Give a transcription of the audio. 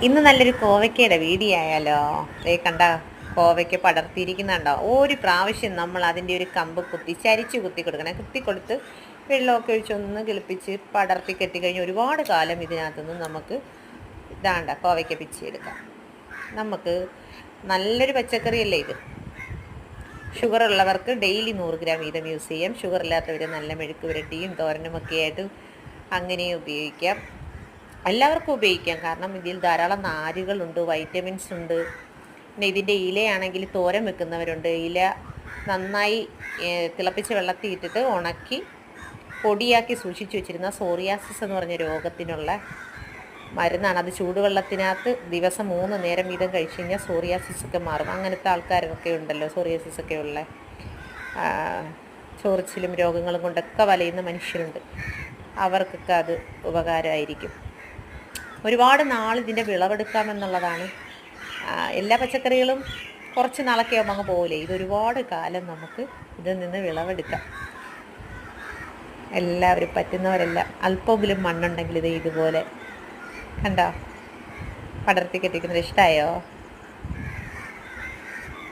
ഇന്ന് നല്ലൊരു കോവയ്ക്കയുടെ വീഡിയോ ആയാലോ? ദേ കണ്ട കോവയ്ക്ക പടർത്തിയിരിക്കുന്നുണ്ടോ? ഒരു പ്രാവശ്യം നമ്മൾ അതിൻ്റെ ഒരു കമ്പ് കുത്തി ചരിച്ച് കുത്തി കൊടുക്കണം. കുത്തി കൊടുത്ത് വെള്ളമൊക്കെ ഒഴിച്ചൊന്ന് കിളിപ്പിച്ച് പടർത്തി കെട്ടിക്കഴിഞ്ഞ് ഒരുപാട് കാലം ഇതിനകത്തുനിന്ന് നമുക്ക് ഇതാണ്ട കോവയ്ക്ക പിച്ചിയെടുക്കാം. നമുക്ക് നല്ലൊരു പച്ചക്കറിയല്ലേ ഇത്. ഷുഗർ ഉള്ളവർക്ക് ഡെയിലി 100 ഗ്രാം വീതം യൂസ് ചെയ്യാം. ഷുഗർ ഇല്ലാത്തവർ നല്ല മെഴുക്ക് പുരട്ടിയും തോരനുമൊക്കെ ആയിട്ട് അങ്ങനെ ഉപയോഗിക്കാം. എല്ലാവർക്കും ഉപയോഗിക്കാം. കാരണം ഇതിൽ ധാരാളം നാരുകളുണ്ട്, വൈറ്റമിൻസ് ഉണ്ട്. പിന്നെ ഇതിൻ്റെ ഇലയാണെങ്കിൽ തോരൻ വെക്കുന്നവരുണ്ട്. ഇല നന്നായി തിളപ്പിച്ച വെള്ളത്തിൽ ഇട്ടിട്ട് ഉണക്കി പൊടിയാക്കി സൂക്ഷിച്ചു വെച്ചിരുന്ന സോറിയാസിസ് എന്ന് പറഞ്ഞ രോഗത്തിനുള്ള മരുന്നാണ്. അത് ചൂടുവെള്ളത്തിനകത്ത് ദിവസം 3 നേരം വീതം കഴിച്ചു കഴിഞ്ഞാൽ സോറിയാസിസ് ഒക്കെ മാറും. അങ്ങനത്തെ ആൾക്കാരൊക്കെ ഉണ്ടല്ലോ, സോറിയാസിസ് ഒക്കെ ഉള്ള ചോറിച്ചിലും രോഗങ്ങളും കൊണ്ടൊക്കെ വലയുന്ന മനുഷ്യരുണ്ട്. അവർക്കൊക്കെ അത് ഉപകാരമായിരിക്കും. ഒരുപാട് നാൾ ഇതിൻ്റെ വിളവെടുക്കാമെന്നുള്ളതാണ്. എല്ലാ പച്ചക്കറികളും കുറച്ച് നാളൊക്കെ ആകുമ്പോൾ അങ്ങ് പോകില്ലേ. ഇതൊരുപാട് കാലം നമുക്ക് ഇതിൽ നിന്ന് വിളവെടുക്കാം. എല്ലാവരും പറ്റുന്നവരെല്ലാം അല്പമെങ്കിലും മണ്ണുണ്ടെങ്കിൽ ഇതുപോലെ കണ്ടോ പടർത്തി കെട്ടിക്കുന്നത്. ഇഷ്ടമായോ?